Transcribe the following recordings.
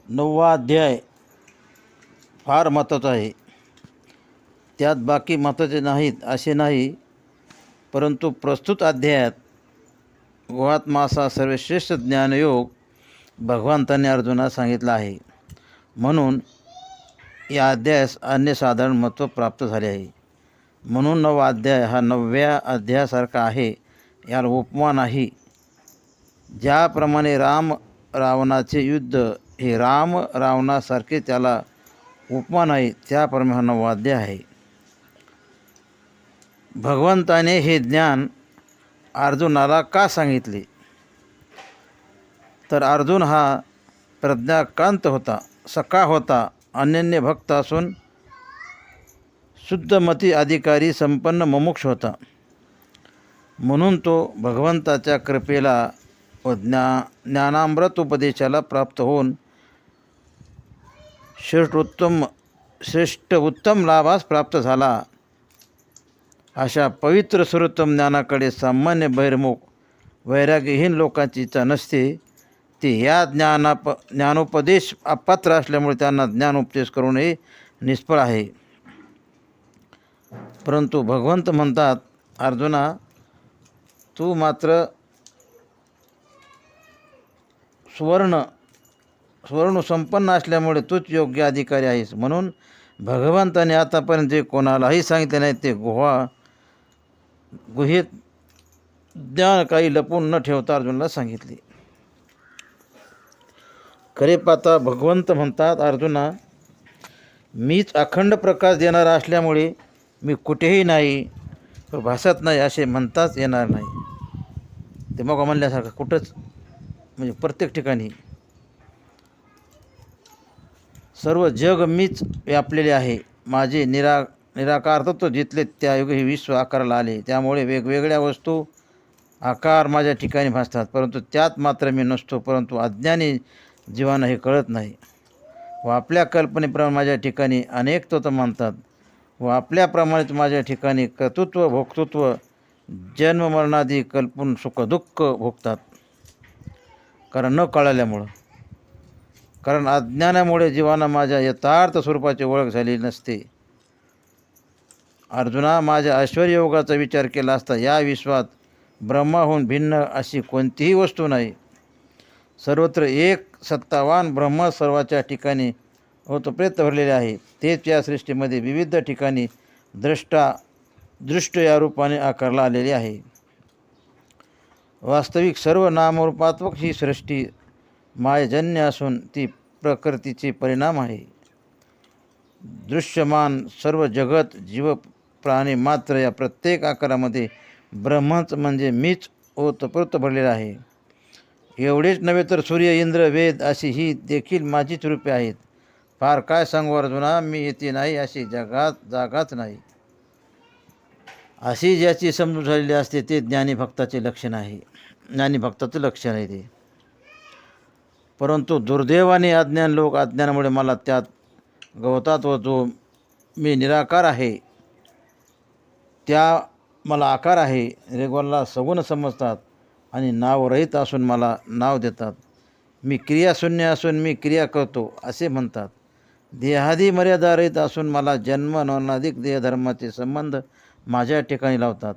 9वा अध्याय फार महत्त्वाचा आहे. त्यात बाकी महत्त्वाचे नाहीत असे नाही, परंतु प्रस्तुत अध्यायात गुहात्मासा सर्वश्रेष्ठ ज्ञानयोग भगवंतांनी अर्जुनास सांगितला आहे. म्हणून या अध्यायास अन्यसाधारण महत्त्व प्राप्त झाले आहे. म्हणून 9वा अध्याय हा 9व्या अध्यायासारखा आहे, याला उपमा नाही. ज्याप्रमाणे राम रावणाचे युद्ध हे राम रावणासारखे त्याला उपमा नाही, त्याप्रमाणे हा 9वा अध्याय आहे. भगवंताने हे ज्ञान अर्जुनाला का सांगितले, तर अर्जुन हा प्रज्ञाकांत होता, सखा होता, अनन्य भक्त असून शुद्धमती अधिकारी संपन्न मुमुक्ष होता. म्हणून तो भगवंताच्या कृपेला व ज्ञानामृत उपदेशाला प्राप्त होऊन श्रेष्ठ उत्तम लाभास प्राप्त झाला. अशा पवित्र सर्वोत्तम ज्ञानाकडे सामान्य बहिर्मुख वैराग्यहीन लोकांची इच्छा नसते. ते या ज्ञानोपदेश अपात्र असल्यामुळे त्यांना ज्ञानोपदेश करूनही निष्फळ आहे. परंतु भगवंत म्हणतात, अर्जुना, तू मात्र स्वर्ण संपन्न असल्यामुळे तूच योग्य अधिकारी आहेस. म्हणून भगवंताने आतापर्यंत जे कोणालाही सांगितले नाही ते गुहेत ज्ञान काही लपून न ठेवता अर्जुनाला सांगितले. खरे पाहता भगवंत म्हणतात, अर्जुना, मीच अखंड प्रकाश देणारा असल्यामुळे मी कुठेही नाही, भासत नाही असे म्हणताच येणार नाही. ते मग म्हणल्यासारखं कुठंच, म्हणजे प्रत्येक ठिकाणी सर्व जग मीच व्यापलेले आहे. माझे निराकार तत्व जिथले त्या योगे हे विश्व आकाराला आले. त्यामुळे वेगवेगळ्या वस्तू आकार माझ्या ठिकाणी भासतात, परंतु त्यात मात्र मी नसतो. परंतु अज्ञानी जीवांना हे कळत नाही व आपल्या कल्पनेप्रमाणे माझ्या ठिकाणी अनेक तत्व मानतात व आपल्याप्रमाणेच माझ्या ठिकाणी कर्तृत्व भोक्तृत्व जन्ममरणादी कल्पून सुखदुःख भोगतात. कारण न कळल्यामुळं, कारण अज्ञानामुळे जीवांना माझ्या यथार्थ स्वरूपाची ओळख झालेली नसते. अर्जुना, माझ्या ऐश्वर्ययोगाचा विचार केला असता या विश्वात ब्रह्माहून भिन्न अशी कोणतीही वस्तू नाही. सर्वत्र एक सत्तावान ब्रह्म सर्वाच्या ठिकाणी ओतप्रेत भरलेले आहे. तेच या सृष्टीमध्ये विविध ठिकाणी दृष्ट या रूपाने आकारला आलेले आहे. वास्तविक सर्व नामरूपात्मक ही सृष्टी मायजन्य असून ती प्रकृतीचे परिणाम आहे. दृश्यमान सर्व जगत, जीव, प्राणी मात्र या प्रत्येक आकारामध्ये ब्रह्मच म्हणजे मीच ओतप्रोत भरलेला आहे. एवढेच नव्हे तर सूर्य, इंद्र, वेद अशी ही देखील माझीच रूपे आहेत. फार काय सांगू अर्जुना, मी येथे नाही अशी जागाच नाही. अशी ज्याची समजूत झालेली असते ते ज्ञानीभक्ताचे लक्षण आहे, ज्ञानीभक्ताचं लक्षण आहे ते. परंतु दुर्दैवाने अज्ञान लोक अज्ञानामुळे मला त्यात गवतात व जो मी निराकार आहे त्या मला आकार आहे रेगवाला सगुण समजतात आणि नावरहित असून मला नाव देतात. मी क्रियाशून्य असून मी क्रिया करतो असे म्हणतात. देहादी मर्यादारहित असून मला जन्म नवनाधिक देहधर्माचे संबंध माझ्या ठिकाणी लावतात.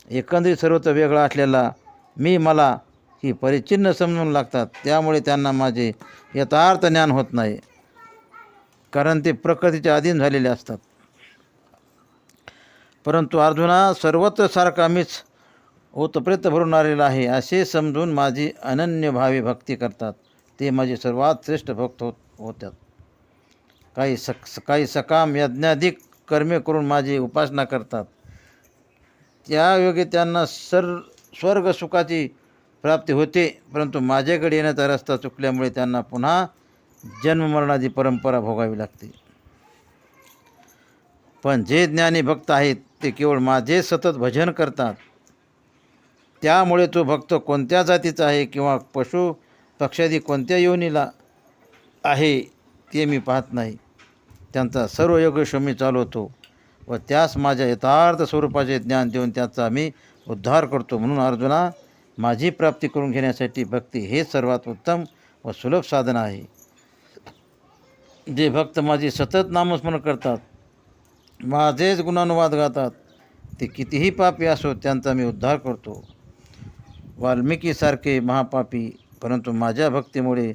एकंदरीत सर्वत्र वेगळा असलेला मी मला ही परिचिन्न समजून लागतात. त्यामुळे त्यांना माझे यथार्थ ज्ञान होत नाही, कारण ते प्रकृतीच्या अधीन झालेले असतात. परंतु अर्जुना, सर्वत्र सारखा मीच ओतप्रेत भरून आलेला आहे असे समजून माझी अनन्य भावी भक्ती करतात. ते माझे सर्वात श्रेष्ठ भक्त होतात. काही सकाम यज्ञाधिक कर्मे करून माझी उपासना करतात. त्यायोगे त्यांना स्वर्ग सुखाची प्राप्ती होते. परंतु माझ्याकडे येण्याचा रस्ता चुकल्यामुळे त्यांना पुन्हा जन्ममरणाची परंपरा भोगावी लागते. पण जे ज्ञानी भक्त आहेत ते केवळ माझे सतत भजन करतात. त्यामुळे तो भक्त कोणत्या जातीचा आहे किंवा पशु पक्ष्यादी कोणत्या योनीला आहे ते मी पाहत नाही. त्यांचा सर्व योगेश मी चालवतो व त्यास माझ्या यथार्थ स्वरूपाचे ज्ञान देऊन त्याचा मी उद्धार करतो. म्हणून अर्जुना, माझी प्राप्ती करून घेण्यासाठी भक्ती हे सर्वात उत्तम व सुलभ साधन आहे. जे भक्त माझे सतत नामस्मरण करतात, माझेच गुणानुवाद गातात, ते कितीही पापी असो त्यांचा मी उद्धार करतो. वाल्मिकीसारखे महापापी, परंतु माझ्या भक्तीमुळे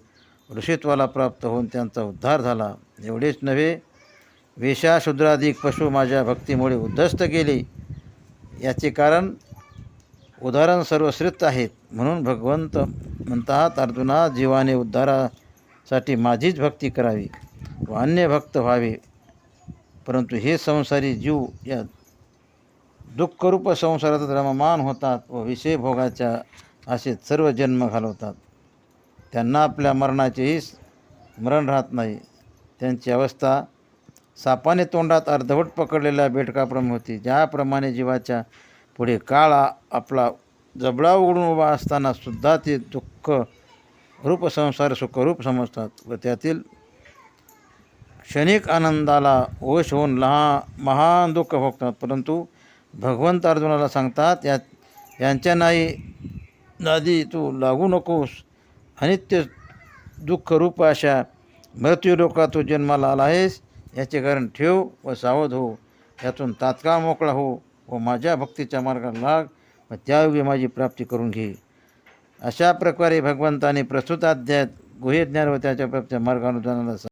ऋषित्वाला प्राप्त होऊन त्यांचा उद्धार झाला. एवढेच नव्हे, वेशाशूद्राधिक पशु माझ्या भक्तीमुळे उद्ध्वस्त गेले. याचे कारण उदाहरण सर्वश्रेष्ठ आहेत. म्हणून भगवंत म्हणतात, अर्जुना, जीवाने उद्धारासाठी माझीच भक्ती करावी व अन्य भक्त व्हावे. परंतु हे संसारी जीव या दुःखरूप संसारात रममान होतात व विषय भोगाच्या आशेत सर्व जन्म घालवतात. त्यांना आपल्या मरणाचेही स्मरण राहत नाही. त्यांची अवस्था सापाने तोंडात अर्धवट पकडलेल्या बेडकाप्रमाणे होती. ज्याप्रमाणे जीवाच्या पुढे काळ आपला जबडा उघडून उभा असताना सुद्धा ते दुःख रूप संसार सुखरूप समजतात व त्यातील क्षणिक आनंदाला वश होऊन महान दुःख भोगतात. परंतु भगवंत अर्जुनाला सांगतात, यांच्या नादी तू लागू नकोस. अनित्य दुःखरूप अशा मृत्यूलोकात तू जन्माला आला आहेस. याचे कारण ठेव व सावध हो. यातून तात्काळ मोकळा हो व माझ्या भक्तीच्या मार्गाला लाग व त्यायोगे माझी प्राप्ती करून घे. अशा प्रकारे भगवंताने प्रस्तुत अध्यायात गुह्यज्ञान व त्याच्या प्राप्तीच्या मार्गानुसाराला